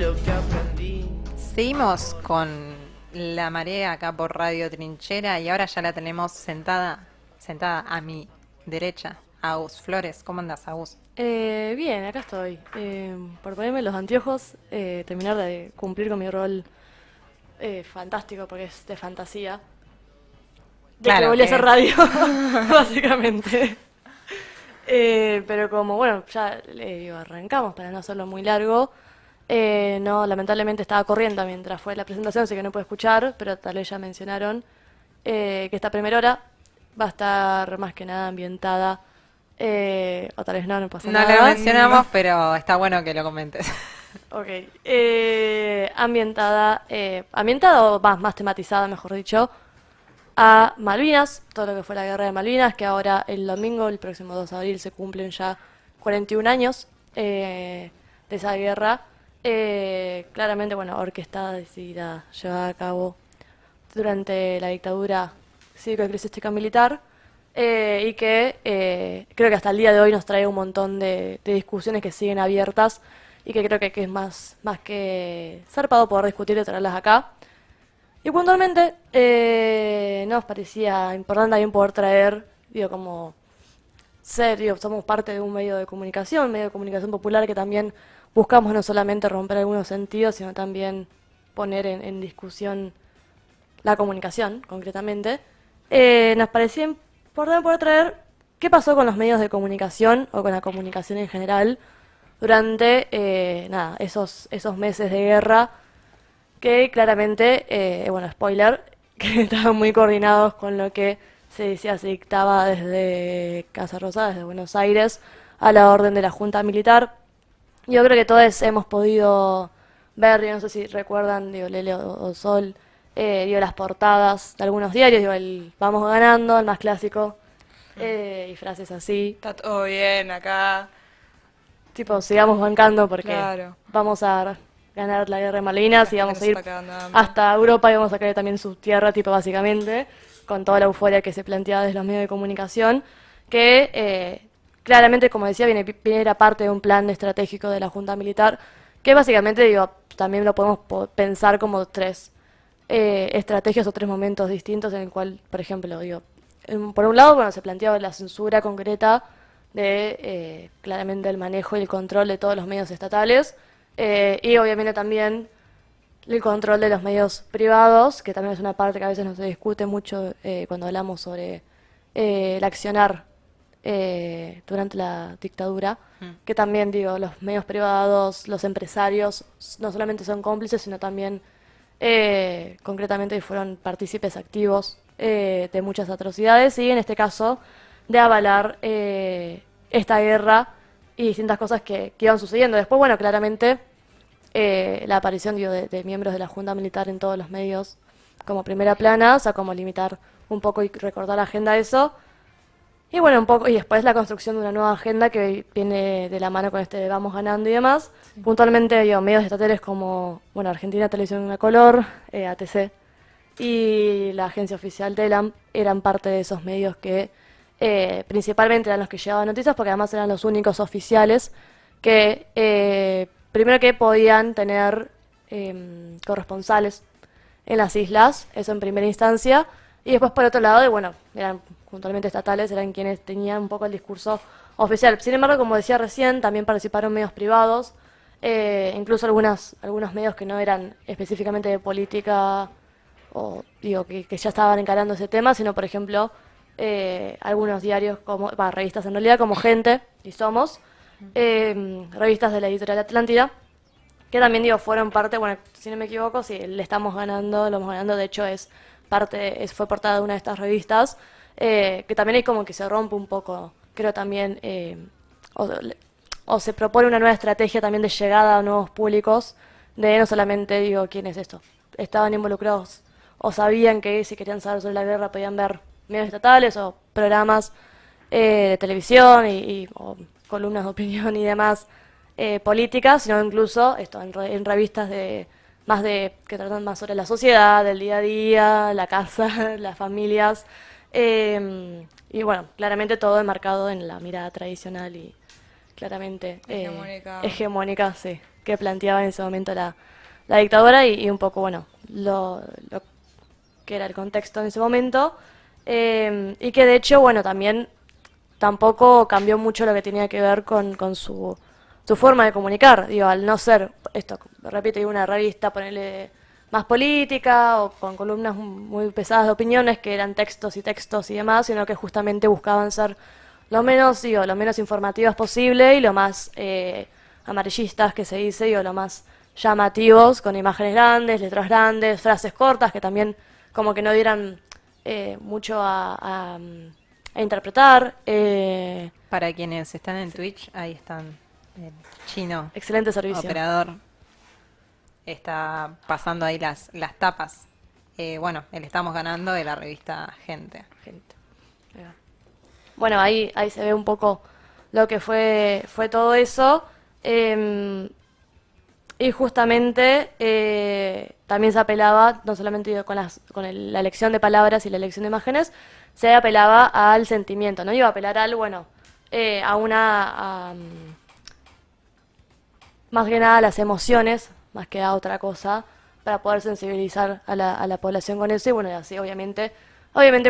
lo que aprendí. Seguimos con la marea acá por Radio Trinchera y ahora ya la tenemos sentada a mi derecha, Agus Flores. ¿Cómo andas, Agus? Bien, acá estoy. Por ponerme los anteojos, terminar de cumplir con mi rol fantástico, porque es de fantasía, de que Claro volví a hacer que radio, básicamente. Pero como, bueno, ya le digo, arrancamos para no hacerlo muy largo. No, lamentablemente estaba corriendo mientras fue la presentación, así que no puedo escuchar, pero tal vez ya mencionaron que esta primera hora va a estar más que nada ambientada, o tal vez no, no pasa no lo nada. mencionamos, pero está bueno que lo comentes. Ok, ambientada o más tematizada, mejor dicho, a Malvinas, todo lo que fue la guerra de Malvinas, que ahora el domingo, el próximo 2 de abril, se cumplen ya 41 años de esa guerra. Claramente, bueno, orquestada, decidida, llevada a cabo durante la dictadura cívico-eclesiástica militar, y que creo que hasta el día de hoy nos trae un montón de discusiones que siguen abiertas y que creo que es más que zarpado poder discutir y traerlas acá. Y puntualmente nos parecía importante también poder traer, digo, como digo, somos parte de un medio de comunicación popular que también buscamos no solamente romper algunos sentidos, sino también poner en discusión la comunicación, concretamente. Nos parecía importante poder traer qué pasó con los medios de comunicación o con la comunicación en general durante nada, esos meses de guerra que claramente, bueno, spoiler, que estaban muy coordinados con lo que se decía, se dictaba desde Casa Rosada, desde Buenos Aires, a la orden de la Junta Militar. Yo creo que todos hemos podido ver, yo no sé si recuerdan, digo, Lele o Sol, digo, las portadas de algunos diarios, digo, el Vamos ganando, el más clásico, y frases así, Está todo bien acá, tipo, sigamos bancando porque claro. vamos a ganar la guerra de Malvinas La y gente vamos nos a ir está cagando de hambre. hasta Europa y vamos a sacar también su tierra, tipo, básicamente, con toda la euforia que se planteaba desde los medios de comunicación, que claramente, como decía, era parte de un plan estratégico de la Junta Militar, que básicamente, digo, también lo podemos pensar como tres estrategias o tres momentos distintos en el cual, por ejemplo, digo, por un lado, bueno, se planteaba la censura concreta de claramente el manejo y el control de todos los medios estatales, y obviamente también el control de los medios privados, que también es una parte que a veces no se discute mucho cuando hablamos sobre el accionar durante la dictadura, que también, digo, los medios privados, los empresarios, no solamente son cómplices, sino también concretamente fueron partícipes activos de muchas atrocidades y en este caso de avalar esta guerra y distintas cosas que iban sucediendo. Después, bueno, claramente la aparición, digo, de miembros de la Junta Militar en todos los medios como primera plana, o sea, como limitar un poco y recortar la agenda de eso. Y bueno, un poco, y después la construcción de una nueva agenda que viene de la mano con este de Vamos ganando y demás. Puntualmente, digo, medios estatales como, bueno, Argentina Televisión a Color, ATC, y la agencia oficial TELAM eran parte de esos medios que principalmente eran los que llevaban noticias, porque además eran los únicos oficiales que, primero que podían tener corresponsales en las islas, eso en primera instancia, y después por otro lado, bueno, eran puntualmente estatales, eran quienes tenían un poco el discurso oficial. Sin embargo, como decía recién, también participaron medios privados, incluso algunos medios que no eran específicamente de política, o digo, que ya estaban encarando ese tema, sino por ejemplo, algunos diarios, revistas en realidad, como Gente y Somos, revistas de la editorial Atlántida, que también, digo, fueron parte, bueno, si no me equivoco, sí, le estamos ganando, lo vamos ganando, de hecho fue portada de una de estas revistas, que también hay como que se rompe un poco, creo también, o, o se propone una nueva estrategia también de llegada a nuevos públicos, de no solamente, digo, quién es esto, estaban involucrados o sabían que si querían saber sobre la guerra podían ver medios estatales o programas de televisión o columnas de opinión y demás políticas, sino incluso esto en revistas que tratan más sobre la sociedad, el día a día, la casa, las familias, y bueno, claramente todo enmarcado en la mirada tradicional y claramente Hegemónica. hegemónica, sí. que planteaba en ese momento la dictadura y un poco, bueno, lo que era el contexto en ese momento. Y que de hecho, bueno, también tampoco cambió mucho lo que tenía que ver con su forma de comunicar. Digo, al no ser, esto, repito, digo, una revista, ponerle más política o con columnas muy pesadas de opiniones que eran textos y textos y demás, sino que justamente buscaban ser lo menos informativas posible y lo más amarillistas que se dice, digo, lo más llamativos, con imágenes grandes, letras grandes, frases cortas que también como que no dieran mucho a interpretar. Para quienes están en Twitch, ahí están el chino, Excelente servicio. operador, está pasando ahí las tapas. Bueno, el estamos ganando de la revista Gente. Gente. Ahí va. Bueno, ahí se ve un poco lo que fue todo eso. Y justamente también se apelaba, no solamente digo, con la elección de palabras y la elección de imágenes, se apelaba al sentimiento, ¿no? Iba a apelar al, bueno, más que nada a las emociones, más que a otra cosa, para poder sensibilizar a la población con eso. Y bueno, y así obviamente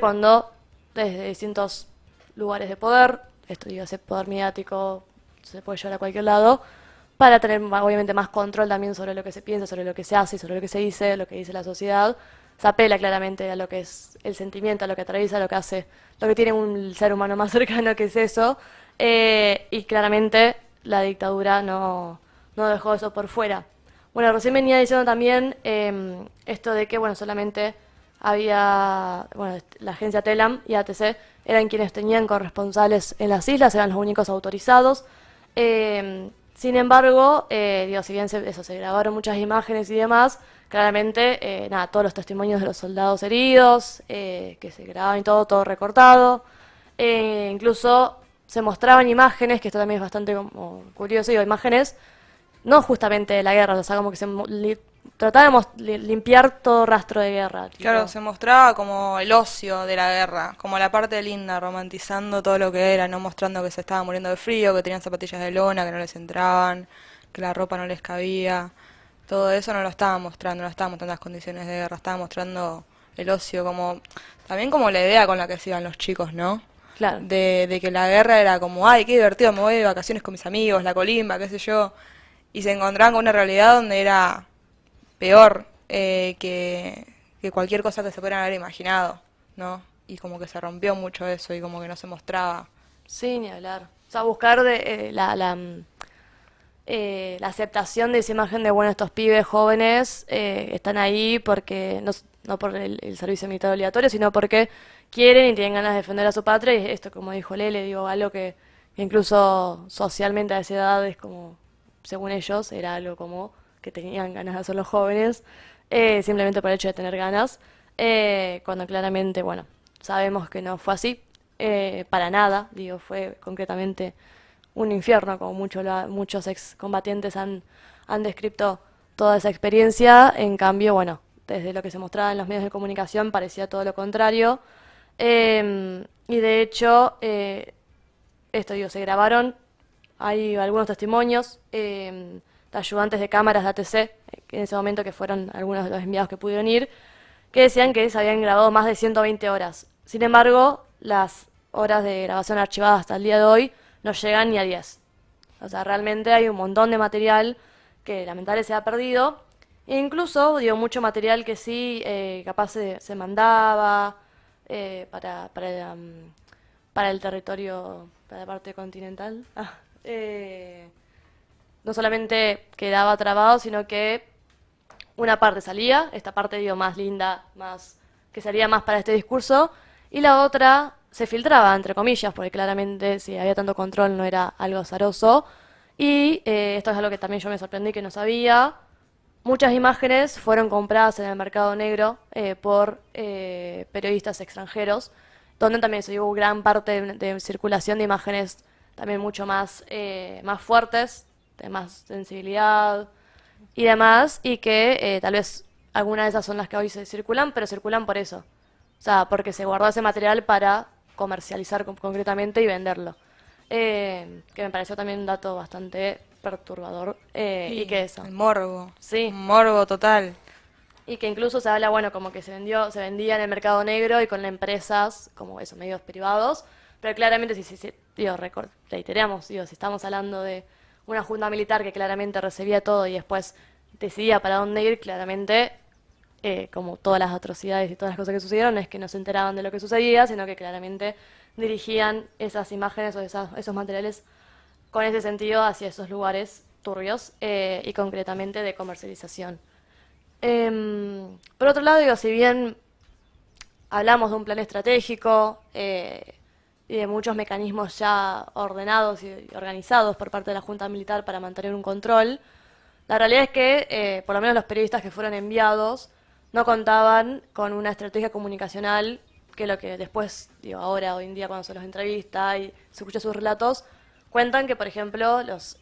cuando desde distintos lugares de poder, esto digo, ese poder mediático se puede llevar a cualquier lado, para tener obviamente más control también sobre lo que se piensa, sobre lo que se hace, sobre lo que se dice, lo que dice la sociedad. Se apela claramente a lo que es el sentimiento, a lo que atraviesa, lo que hace, lo que tiene un ser humano más cercano, que es eso. Y claramente la dictadura no dejó eso por fuera. Bueno, recién venía diciendo también esto de que, bueno, solamente había, bueno, la agencia TELAM y ATC eran quienes tenían corresponsales en las islas, eran los únicos autorizados. Sin embargo, digo, si bien se grabaron muchas imágenes y demás, claramente, nada, todos los testimonios de los soldados heridos, que se grababan y todo recortado. Incluso se mostraban imágenes, que esto también es bastante como curioso, digo, imágenes no justamente de la guerra, o sea, como que tratábamos de limpiar todo rastro de guerra. Tipo. Claro, se mostraba como el ocio de la guerra, como la parte linda, romantizando todo lo que era, no mostrando que se estaban muriendo de frío, que tenían zapatillas de lona, que no les entraban, que la ropa no les cabía. Todo eso no lo estaba mostrando, no estaba mostrando las condiciones de guerra, estaba mostrando el ocio, como también como la idea con la que se iban los chicos, ¿no? Claro. De que la guerra era como, ay, qué divertido, me voy de vacaciones con mis amigos, la colimba, qué sé yo. Y se encontraban con una realidad donde era peor que cualquier cosa que se pudieran haber imaginado, ¿no? Y como que se rompió mucho eso y como que no se mostraba. Sí, ni hablar. O sea, buscar la aceptación de esa imagen de, bueno, estos pibes jóvenes están ahí porque no por el servicio militar obligatorio, sino porque quieren y tienen ganas de defender a su patria. Y esto, como dijo Lele, digo, algo que incluso socialmente a esa edad es como, según ellos, era algo como que tenían ganas de hacer los jóvenes, simplemente por el hecho de tener ganas, cuando claramente, bueno, sabemos que no fue así, para nada, digo, fue concretamente un infierno, como muchos excombatientes han descrito toda esa experiencia. En cambio, bueno, desde lo que se mostraba en los medios de comunicación parecía todo lo contrario. Y de hecho, esto digo, se grabaron, hay algunos testimonios de ayudantes de cámaras de ATC, en ese momento que fueron algunos de los enviados que pudieron ir, que decían que se habían grabado más de 120 horas. Sin embargo, las horas de grabación archivadas hasta el día de hoy no llegan ni a 10. O sea, realmente hay un montón de material que lamentablemente se ha perdido. E incluso, digo, mucho material que sí capaz se mandaba para el territorio, para la parte continental. No solamente quedaba trabado, sino que una parte salía, esta parte, digo, más linda, más que salía más para este discurso, y la otra se filtraba, entre comillas, porque claramente si había tanto control no era algo azaroso. Y esto es algo que también yo me sorprendí que no sabía. Muchas imágenes fueron compradas en el mercado negro por periodistas extranjeros, donde también se dio gran parte de circulación de imágenes también mucho más fuertes, de más sensibilidad y demás, y que tal vez algunas de esas son las que hoy se circulan, pero circulan por eso. O sea, porque se guardó ese material para comercializar concretamente y venderlo. Que me pareció también un dato bastante perturbador. Sí, Y que eso. el morbo. Sí. Un morbo total. Y que incluso se habla, bueno, como que se vendía en el mercado negro y con empresas, como eso, medios privados. Pero claramente, digo, reiteramos, digo, si estamos hablando de una junta militar que claramente recibía todo y después decidía para dónde ir, claramente, como todas las atrocidades y todas las cosas que sucedieron, no es que no se enteraban de lo que sucedía, sino que claramente dirigían esas imágenes o esos materiales con ese sentido hacia esos lugares turbios y concretamente de comercialización. Por otro lado, digo, si bien hablamos de un plan estratégico y de muchos mecanismos ya ordenados y organizados por parte de la Junta Militar para mantener un control, la realidad es que, por lo menos los periodistas que fueron enviados, no contaban con una estrategia comunicacional que lo que después, digo, ahora, hoy en día, cuando se los entrevista y se escucha sus relatos, cuentan que, por ejemplo, los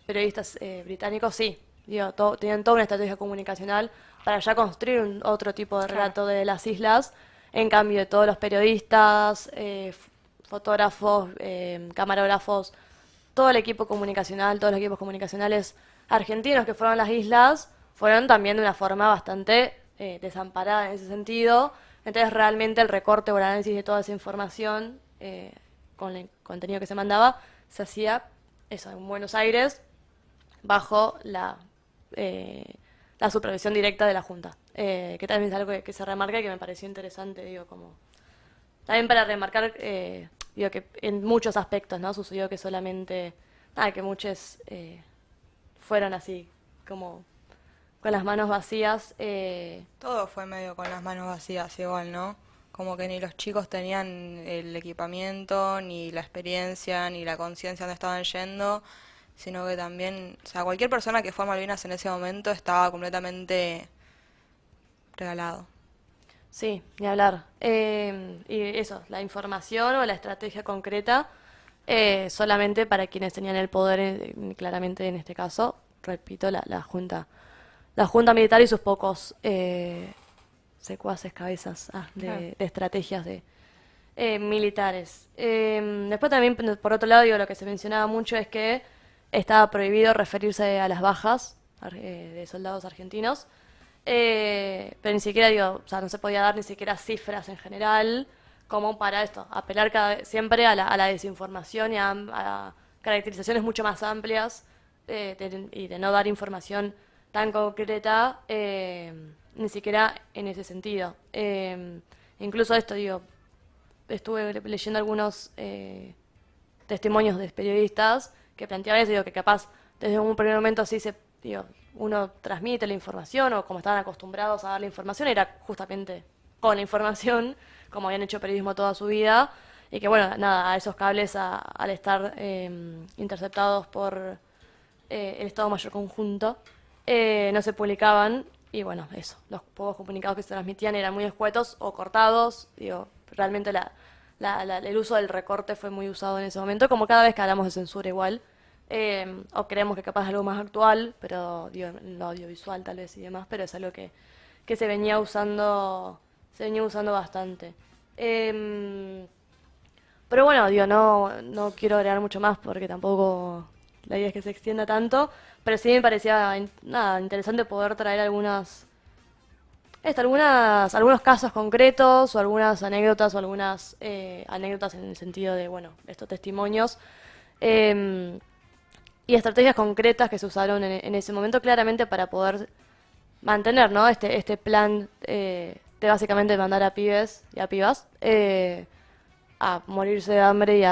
periodistas británicos sí, digo, tenían toda una estrategia comunicacional para ya construir otro tipo de relato de las islas. En cambio, de todos los periodistas, fotógrafos, camarógrafos, todo el equipo comunicacional, todos los equipos comunicacionales argentinos que fueron a las islas, fueron también de una forma bastante desamparada en ese sentido. Entonces, realmente el recorte o el análisis de toda esa información con el contenido que se mandaba se hacía eso en Buenos Aires bajo la supervisión directa de la Junta, que también es algo que se remarca y que me pareció interesante, digo, como también para remarcar, digo, que en muchos aspectos, ¿no? Sucedió que solamente, que muchos fueron así, como con las manos vacías. Todo fue medio con las manos vacías igual, ¿no? Como que ni los chicos tenían el equipamiento, ni la experiencia, ni la conciencia donde estaban yendo, sino que también, o sea, cualquier persona que fue a Malvinas en ese momento estaba completamente regalado. Sí, ni hablar. Y eso, la información o la estrategia concreta, solamente para quienes tenían el poder, claramente en este caso, repito, la Junta Militar y sus pocos secuaces, cabezas Claro. de estrategias militares. Después también, por otro lado, digo, lo que se mencionaba mucho es que estaba prohibido referirse a las bajas de soldados argentinos. Pero ni siquiera, digo, o sea, no se podía dar ni siquiera cifras en general, como para esto, apelar siempre a la desinformación y a caracterizaciones mucho más amplias y de no dar información tan concreta, ni siquiera en ese sentido. Incluso esto, digo, estuve leyendo algunos testimonios de periodistas que planteaban eso, digo, que capaz desde un primer momento así digo, uno transmite la información o como estaban acostumbrados a dar la información, era justamente con la información, como habían hecho periodismo toda su vida, y que bueno, nada, a esos cables al estar interceptados por el Estado Mayor Conjunto, no se publicaban, y bueno, eso, los pocos comunicados que se transmitían eran muy escuetos o cortados, digo, realmente el uso del recorte fue muy usado en ese momento, como cada vez que hablamos de censura igual. O creemos que capaz es algo más actual, pero digo, en lo audiovisual tal vez y demás, pero es algo que se venía usando bastante. Pero bueno, digo, no quiero agregar mucho más porque tampoco la idea es que se extienda tanto, pero sí me parecía nada, interesante poder traer algunos casos concretos o algunas anécdotas o algunas anécdotas en el sentido de, bueno, estos testimonios. Y estrategias concretas que se usaron en ese momento claramente para poder mantener, ¿no? este plan de básicamente mandar a pibes y a pibas a morirse de hambre y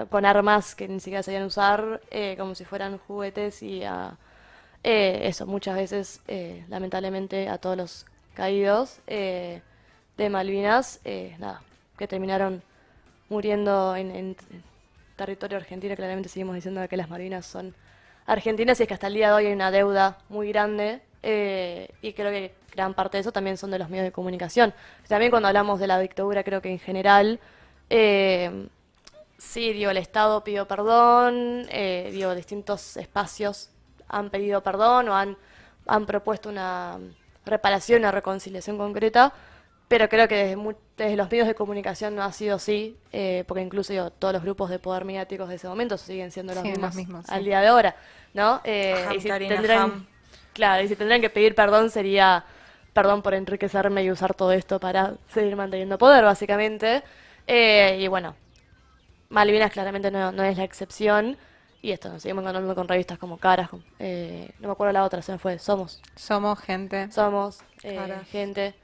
con armas que ni siquiera sabían usar, como si fueran juguetes y eso, muchas veces, lamentablemente, a todos los caídos de Malvinas, nada, que terminaron muriendo en territorio argentino. Claramente seguimos diciendo que las Malvinas son argentinas y es que hasta el día de hoy hay una deuda muy grande y creo que gran parte de eso también son de los medios de comunicación. También cuando hablamos de la dictadura, creo que en general, sí, digo, el Estado pidió perdón, digo, distintos espacios han pedido perdón o han propuesto una reparación, una reconciliación concreta, pero creo que desde los medios de comunicación no ha sido así, porque incluso digo, todos los grupos de poder mediáticos de ese momento siguen siendo los Sí, mismos, los mismos, al sí. día de ahora, ¿no? Ham, Y si Karina, tendrán, Ham. claro, y si tendrán que pedir perdón sería perdón por enriquecerme y usar todo esto para seguir manteniendo poder, básicamente. Y bueno, Malvinas claramente no es la excepción. Y esto, nos seguimos encontrando con revistas como Caras, no me acuerdo la otra, se me fue, Somos gente. Somos Caras. gente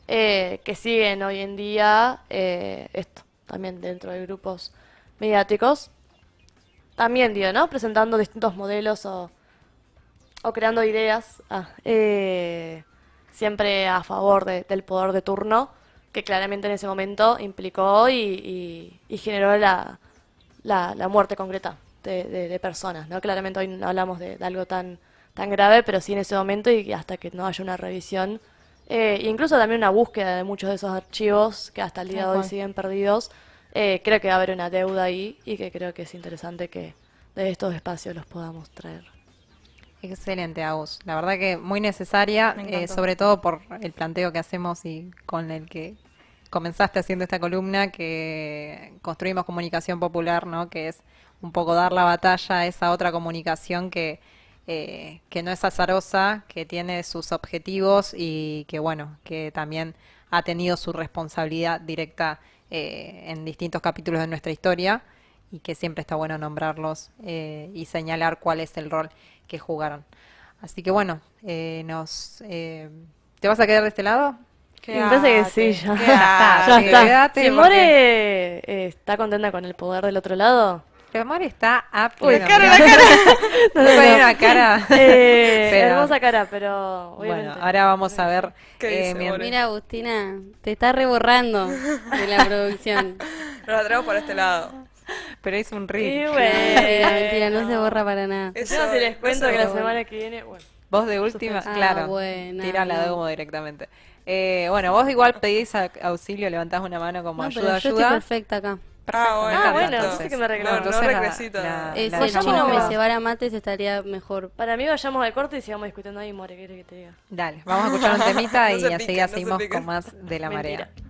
que siguen hoy en día esto, también dentro de grupos mediáticos. También, digo, ¿no? Presentando distintos modelos o creando ideas, siempre a favor del poder de turno, que claramente en ese momento implicó y generó la muerte concreta de personas, ¿no? Claramente hoy no hablamos de algo tan grave, pero sí en ese momento y hasta que no haya una revisión, incluso también una búsqueda de muchos de esos archivos que hasta el día Tal de hoy cual. siguen perdidos, creo que va a haber una deuda ahí y que creo que es interesante que de estos espacios los podamos traer. Excelente, Agus. La verdad que muy necesaria, Me encantó. sobre todo por el planteo que hacemos y con el que comenzaste haciendo esta columna, que construimos comunicación popular, ¿no? Que es un poco dar la batalla a esa otra comunicación que no es azarosa, que tiene sus objetivos y que, bueno, que también ha tenido su responsabilidad directa en distintos capítulos de nuestra historia y que siempre está bueno nombrarlos y señalar cuál es el rol que jugaron. Así que bueno, ¿te vas a quedar de este lado? Me parece que sí, ya. Quédate. Ya Sí, está. quédate Si porque- More está contenta con el poder del otro lado. El amor está a Uy, pleno. cara, mirá. No, Te no, pone no. una cara. Pero- Hermosa cara, pero obviamente. Bueno, ahora vamos a ver. ¿Qué dice, mien- More? Mira, Agustina, te está reborrando de la producción. Nos la traemos por este lado. pero hizo un Y reel. bueno. Mentira, no se borra para nada. Encima si les cuento que la eso- semana que viene, bueno. Vos de última, Ah, claro. bueno, Tira la no. demo directamente. Bueno, vos igual pedís auxilio, levantás una mano como No, pero ayuda, yo estoy ayuda. perfecta acá. Ah, bueno, Me encanta, bueno, entonces. entonces que me reclamo. No, Entonces no la- requisito. Si Vayamos- el chino me cebara mates estaría mejor. Para mí vayamos al corte y sigamos discutiendo ahí, More, ¿qué querés que te diga? Dale, vamos a escuchar un temita No y se enseguida piquen, no se seguimos piquen. con más de la Mentira. marea.